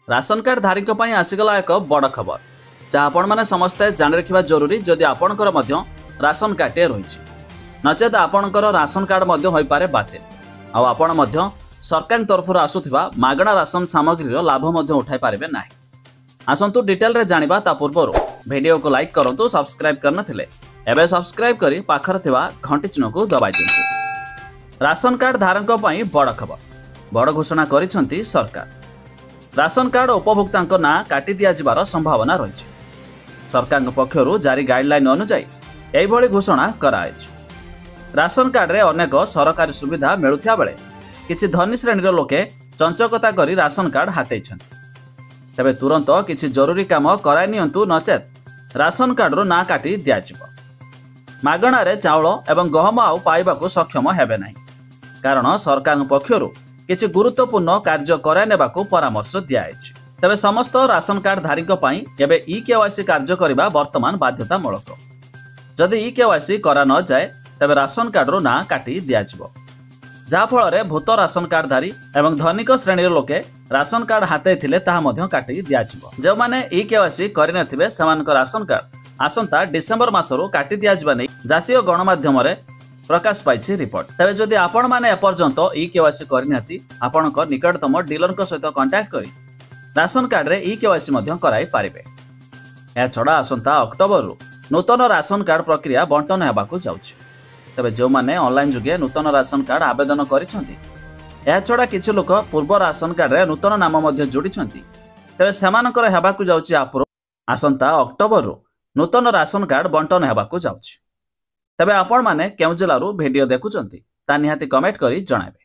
Ration card धारी आसीगला एक बड़ खबर जहाँ आपण मैंने समस्ते जान रखा जरूरी जदि आपणकर राशन कार्डटे रही नचेत आपणकर राशन कार्ड हो पारे बातिल आपण सरकार तरफ आसुथिबा मागणा राशन सामग्री लाभ उठाई पारे ना। आसतु डिटेल रे जानिबा ता पूर्व वीडियो को लाइक करंतु सब्सक्राइब करनथिले एबे सब्सक्राइब करी पाखर थिबा घंटी चिन्ह को दबाई दियंतु। राशन कार्ड धारक पई बड़ खबर बड़ घोषणा करिसंती सरकार। राशन कार्ड उपभोक्तांक ना काटी दिया जिबार संभावना रही। सरकार पक्षरु जारी गाइडलाइन अनुसार एभली घोषणा करायछि। राशन कार्ड रे अनेक सरकारी सुविधा मिलुथिया बेले किछि धनी श्रेणीर लोके चंचकता करी राशन कार्ड हातेइछन्ति। तबे तुरंत किछि जरूरी काम कराइ नियंतु नचेत राशन कार्ड रो ना काटी दिया जिवो। मागणा रे चाउल एवं गहम आउ पाइबाकू सक्षम हेबे नाही कारण सरकार पक्षरु किछि गुरुत्वपूर्ण कार्य कराइ नेबाकू परामर्श दियाएछि। तबे समस्त राशन कार्ड धारीक पई एबे ई-केवाईसी कार्य करिबा वर्तमान बाध्यतामूलक। जदि ई-केवाईसी करा न जाए तबे राशन कार्ड रो ना काटी दिया जिवो जहा फल भूत राशन कार्ड धारी एवं धनिक श्रेणीर लोके राशन कार्ड हाते थिले ताहा मध्य काटी दिया जिवो। जो माने ई-केवाईसी करि नथिबे सेमानक राशन कार्ड आसंता डिसेंबर मासरो काटी दिया जिबा नै जातीय गणमाध्यम रे प्रकाश पाइछि रिपोर्ट। तबे जदि आपण माने एपर्यंत ई-केवाईसी करिनाथि आपणक निकटतम डीलरक सहित कांटेक्ट करी राशन कार्ड रे ई-केवाईसी मध्य कराई पारिबे। या छडा आसंता अक्टोबर रु नूतन राशन कार्ड प्रक्रिया बंटन हेबाकू जाउछि। तबे जो माने ऑनलाइन जुगे नूतन राशन कार्ड आवेदन करिसंती या छडा किछि लोक पूर्व राशन कार्ड रे नूतन नाम मध्य जोडिसंती तबे सेमानकर हेबाकू जाउछि आपुरो आसंता अक्टोबर रु नूतन राशन कार्ड बंटन हेबाकू जाउछि। तबे आपण माने केउ जिल्लारू वीडियो देखुचंती ता निहाती कमेंट करी जणाबे।